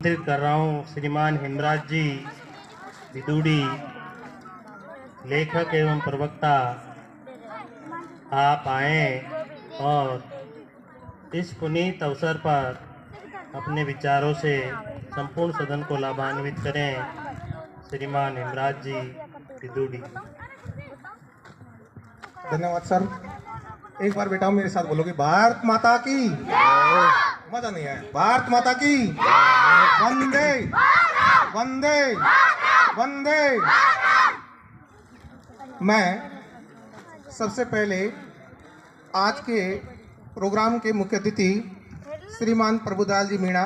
आमंत्रित कर रहा हूँ श्रीमान हेमराज जी विदुड़ी, लेखक एवं प्रवक्ता। आप आए और इस पुनीत अवसर पर अपने विचारों से संपूर्ण सदन को लाभान्वित करें। श्रीमान हेमराज जी विदुड़ी। धन्यवाद सर। एक बार बेटा मेरे साथ बोलोगे भारत माता की। मजा नहीं आया। भारत माता की वंदे वंदे वंदे। मैं सबसे पहले आज के प्रोग्राम के मुख्य अतिथि श्रीमान प्रभुदयाल जी मीणा,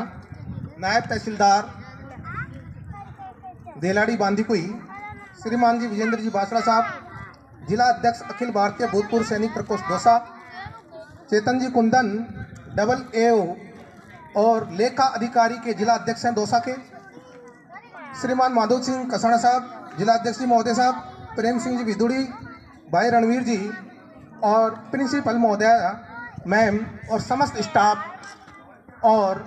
नायब तहसीलदार देलाड़ी बांदीकुई, श्रीमान जी विजेंद्र जी बासड़ा साहब, जिला अध्यक्ष अखिल भारतीय भूतपूर्व सैनिक प्रकोष्ठ दौसा, चेतन जी कुंदन डबल एओ और लेखा अधिकारी के जिला अध्यक्ष हैं दौसा के, श्रीमान माधव सिंह कसाना साहब, जिला अध्यक्ष जी महोदय साहब, प्रेम सिंह जी विदुड़ी, भाई रणवीर जी और प्रिंसिपल महोदय मैम और समस्त स्टाफ और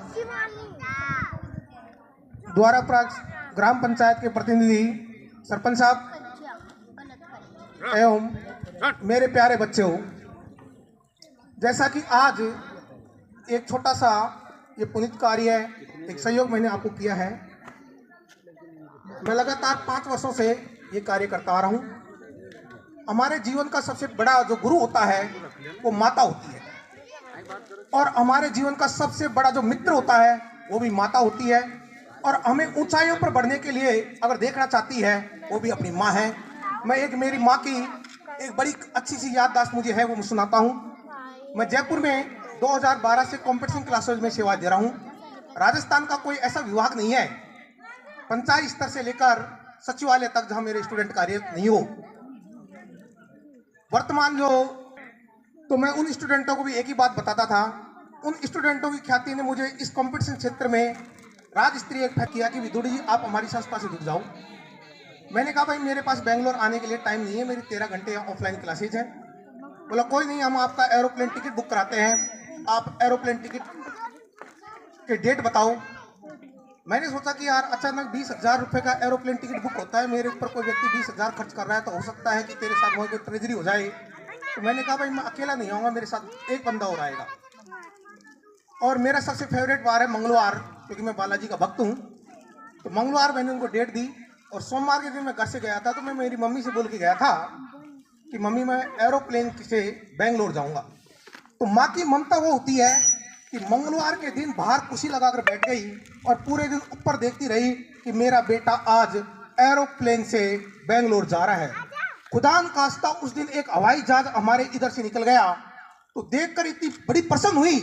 द्वारापुरा ग्राम पंचायत के प्रतिनिधि सरपंच साहब एवं मेरे प्यारे बच्चों, जैसा कि आज एक छोटा सा ये पुनीत कार्य एक सहयोग मैंने आपको किया है। मैं लगातार 5 वर्षों से ये कार्य करता आ रहा हूँ। हमारे जीवन का सबसे बड़ा जो गुरु होता है वो माता होती है, और हमारे जीवन का सबसे बड़ा जो मित्र होता है वो भी माता होती है, और हमें ऊंचाइयों पर बढ़ने के लिए अगर देखना चाहती है वो भी अपनी माँ है। मैं एक मेरी माँ की एक बड़ी अच्छी सी याददाश्त मुझे है, वो मैं सुनाता हूँ। मैं जयपुर में 2012 से कॉम्पिटिशन क्लासेज में सेवा दे रहा हूँ। राजस्थान का कोई ऐसा विभाग नहीं है पंचायत स्तर से लेकर सचिवालय तक जहाँ मेरे स्टूडेंट कार्यरत नहीं हो। वर्तमान तो मैं उन स्टूडेंटों को भी एक ही बात बताता था। उन स्टूडेंटों की ख्याति ने मुझे इस कॉम्पिटिशन क्षेत्र में राज्य स्तरीय किया कि विदुड़ी जी आप हमारी संस्था से जुड़ जाओ। मैंने कहा भाई मेरे पास बेंगलोर आने के लिए टाइम नहीं है, मेरी 13 घंटे ऑफलाइन क्लासेज हैं। बोला कोई नहीं, हम आपका एरोप्लेन टिकट बुक कराते हैं, आप एरोप्लेन टिकट के डेट बताओ। मैंने सोचा कि यार अचानक 20,000 रुपये का एरोप्लेन टिकट बुक होता है, मेरे ऊपर कोई व्यक्ति 20,000 खर्च कर रहा है, तो हो सकता है कि तेरे साथ कोई ट्रेजरी हो जाए। तो मैंने कहा भाई मैं अकेला नहीं आऊँगा, मेरे साथ एक बंदा और आएगा। और मेरा सबसे फेवरेट वार है मंगलवार, क्योंकि मैं बालाजी का भक्त हूँ। तो मंगलवार मैंने उनको डेट दी, और सोमवार के दिन मैं घर से गया था तो मैं मेरी मम्मी से बोल के गया था कि मम्मी मैं एरोप्लेन से बेंगलोर जाऊंगा। तो माँ की ममता वो होती है कि मंगलवार के दिन बाहर कुर्सी लगाकर बैठ गई और पूरे दिन ऊपर देखती रही कि मेरा बेटा आज एरोप्लेन से बेंगलोर जा रहा है। खुदान खास्ता उस दिन एक हवाई जहाज हमारे इधर से निकल गया, तो देखकर इतनी बड़ी प्रसन्न हुई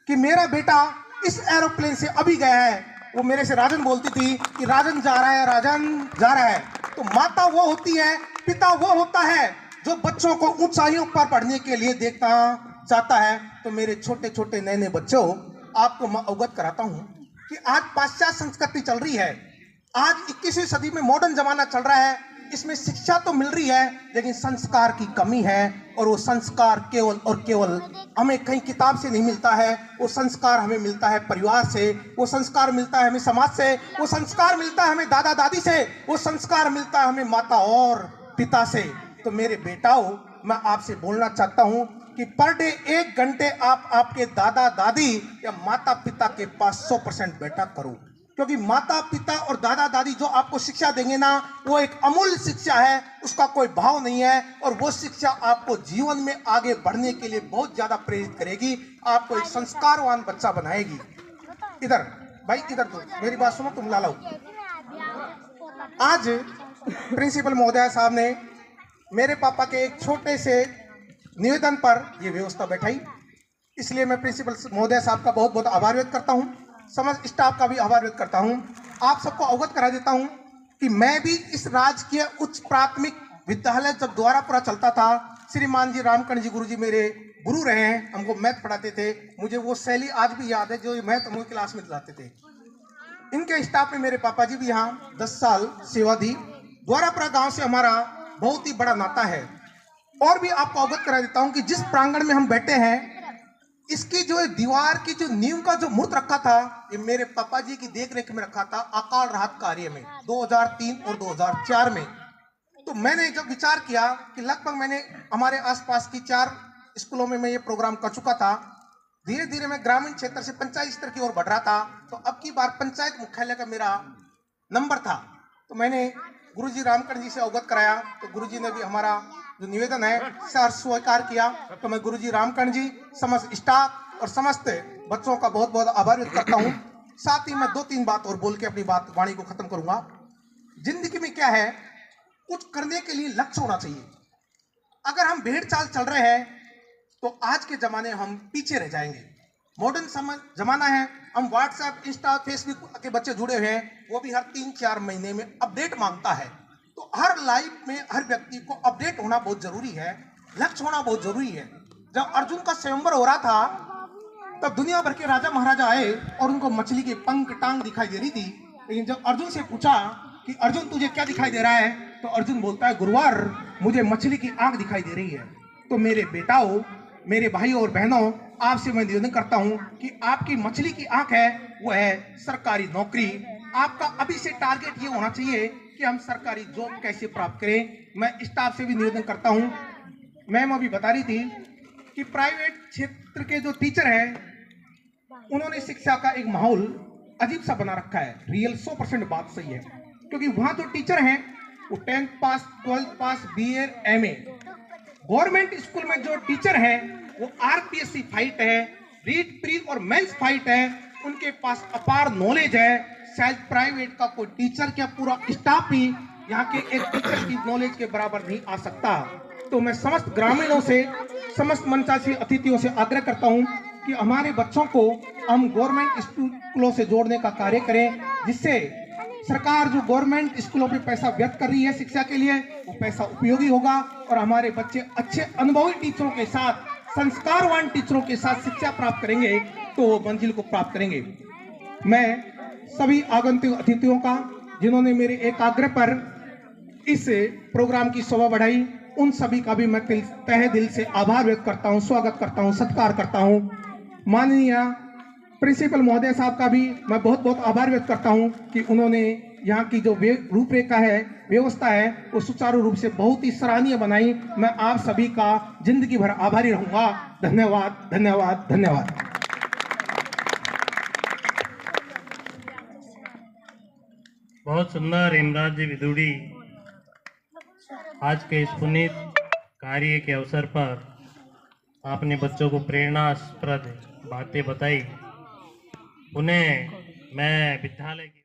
कि मेरा बेटा इस एरोप्लेन से अभी गया है। वो मेरे से राजन बोलती थी कि राजन जा रहा है, राजन जा रहा है। तो माता वो होती है, पिता वो होता है जो बच्चों को ऊंचाइयों पर पढ़ने के लिए देखना चाहता है। तो मेरे छोटे छोटे नए नए बच्चों, आपको मैं अवगत कराता हूं कि आज पाश्चात्य संस्कृति चल रही है, आज 21वीं सदी में मॉडर्न जमाना चल रहा है। इसमें शिक्षा तो मिल रही है लेकिन संस्कार की कमी है, और वो संस्कार केवल और केवल हमें कहीं किताब से नहीं मिलता है। वो संस्कार हमें मिलता है परिवार से, वो संस्कार मिलता है हमें समाज से, वो संस्कार मिलता है हमें दादा दादी से, वो संस्कार मिलता है हमें माता और पिता से। तो मेरे बेटाओं, मैं आपसे बोलना चाहता हूं कि पर डे 1 घंटे आप आपके दादा दादी या माता पिता के पास 100% बैठा करो, क्योंकि माता पिता और दादा दादी जो आपको शिक्षा देंगे ना, वो एक अमूल्य शिक्षा है, उसका कोई भाव नहीं है। और वो शिक्षा आपको जीवन में आगे बढ़ने के लिए बहुत ज्यादा प्रेरित करेगी, आपको एक संस्कारवान बच्चा बनाएगी। इधर भाई, इधर तो मेरी बात सुनो, तुम लालाओ। आज प्रिंसिपल महोदय साहब ने मेरे पापा के एक छोटे से निवेदन पर यह व्यवस्था बैठाई, इसलिए मैं प्रिंसिपल महोदय साहब का बहुत बहुत आभार व्यक्त करता हूं, समस्त स्टाफ का भी आभार व्यक्त करता हूं। आप सबको अवगत करा देता हूं कि मैं भी इस राजकीय उच्च प्राथमिक विद्यालय जब द्वारापुरा चलता था, श्रीमान जी रामकर्ण जी गुरु जी मेरे गुरु रहे हैं, हमको मैथ पढ़ाते थे। मुझे वो शैली आज भी याद है जो मैथ हम क्लास में चलाते थे। इनके स्टाफ में मेरे पापा जी भी यहाँ 10 साल सेवा दी। द्वारापुरा गांव से हमारा बहुत ही बड़ा नाता है। और भी आपको अवगत करा देता हूं कि जिस प्रांगण में हम बैठे हैं, इसकी जो दीवार की जो नींव का जो मूर्त रखा था, ये मेरे पापा जी की देखरेख में रखा था अकाल राहत कार्य में 2003 और 2004 में। तो मैंने जब विचार किया कि लगभग मैंने हमारे आसपास की 4 स्कूलों में मैं ये प्रोग्राम कर चुका था, धीरे धीरे मैं ग्रामीण क्षेत्र से पंचायत स्तर की ओर बढ़ रहा था। तो अब की बार पंचायत मुख्यालय का मेरा नंबर था, तो मैंने गुरुजी रामकर्ण जी से अवगत कराया। तो गुरुजी ने भी हमारा जो निवेदन है सर स्वीकार किया। तो मैं गुरुजी रामकर्ण जी, समस्त स्टाफ और समस्त बच्चों का बहुत बहुत आभार व्यक्त करता हूँ। साथ ही मैं 2-3 बात और बोल के अपनी बात वाणी को खत्म करूंगा। जिंदगी में क्या है, कुछ करने के लिए लक्ष्य होना चाहिए। अगर हम भेड़ चाल चल रहे हैं तो आज के जमाने हम पीछे रह जाएंगे। मॉडर्न जमाना है, हम व्हाट्सएप, इंस्टा, फेसबुक के बच्चे जुड़े हुए हैं, वो भी हर 3-4 महीने में अपडेट मांगता है। तो हर लाइफ में हर व्यक्ति को अपडेट होना बहुत जरूरी है, लक्ष्य होना बहुत जरूरी है। जब अर्जुन का स्वयंवर हो रहा था तब दुनिया भर के राजा महाराजा आए और उनको मछली की पंख टांग दिखाई दे रही थी। लेकिन जब अर्जुन से पूछा कि अर्जुन तुझे क्या दिखाई दे रहा है, तो अर्जुन बोलता है गुरुवार मुझे मछली की आंख दिखाई दे रही है। तो मेरे बेटाओं, मेरे भाइयों और बहनों, आपसे मैं निवेदन करता हूं कि आपकी मछली की आंख है वो है सरकारी नौकरी। आपका अभी से टारगेट ये होना चाहिए कि हम सरकारी जॉब कैसे प्राप्त करें। मैं स्टाफ से भी निवेदन करता हूं, मैम अभी बता रही थी कि प्राइवेट क्षेत्र के जो टीचर हैं उन्होंने शिक्षा का एक माहौल अजीब सा बना रखा है। रियल 100% बात सही है, क्योंकि वहां जो टीचर हैं वो 10th पास, 12th पास, BA, MA। गवर्नमेंट स्कूल में जो टीचर हैं वो RPSC फाइट है, रीट, प्री और मेंस फाइट है, उनके पास अपार नॉलेज है। शायद प्राइवेट का कोई टीचर क्या पूरा स्टाफ भी यहाँ के एक टीचर की नॉलेज के बराबर नहीं आ सकता। तो मैं समस्त ग्रामीणों से, समस्त मंचासी अतिथियों से आग्रह करता हूँ कि हमारे बच्चों को हम गवर्नमेंट स्कूलों से जोड़ने का कार्य करें, जिससे सरकार जो गवर्नमेंट स्कूलों पे पैसा व्यर्थ कर रही है शिक्षा के लिए, वो पैसा उपयोगी होगा और हमारे बच्चे अच्छे अनुभवी टीचरों के साथ, संस्कारवान टीचरों के साथ शिक्षा प्राप्त करेंगे तो वो मंजिल को प्राप्त करेंगे। मैं सभी आगंतुक अतिथियों का, जिन्होंने मेरे एक आग्रह पर इस प्रोग्राम की शोभा बढ़ाई, उन सभी का भी मैं तहे दिल से आभार व्यक्त करता हूं, स्वागत करता हूं, सत्कार करता हूं। माननीय प्रिंसिपल महोदय साहब का भी मैं बहुत बहुत आभार व्यक्त करता हूं कि उन्होंने यहाँ की जो रूपरेखा है, व्यवस्था है, वो सुचारू रूप से बहुत ही सराहनीय बनाई। मैं आप सभी का जिंदगी भर आभारी रहूंगा। धन्यवाद, धन्यवाद, धन्यवाद। बहुत सुंदर हेमराज जी विदुड़ी आज के इस पुनीत कार्य के अवसर पर आपने बच्चों को प्रेरणास्पद बातें बताई। उन्हें मैं विद्यालय की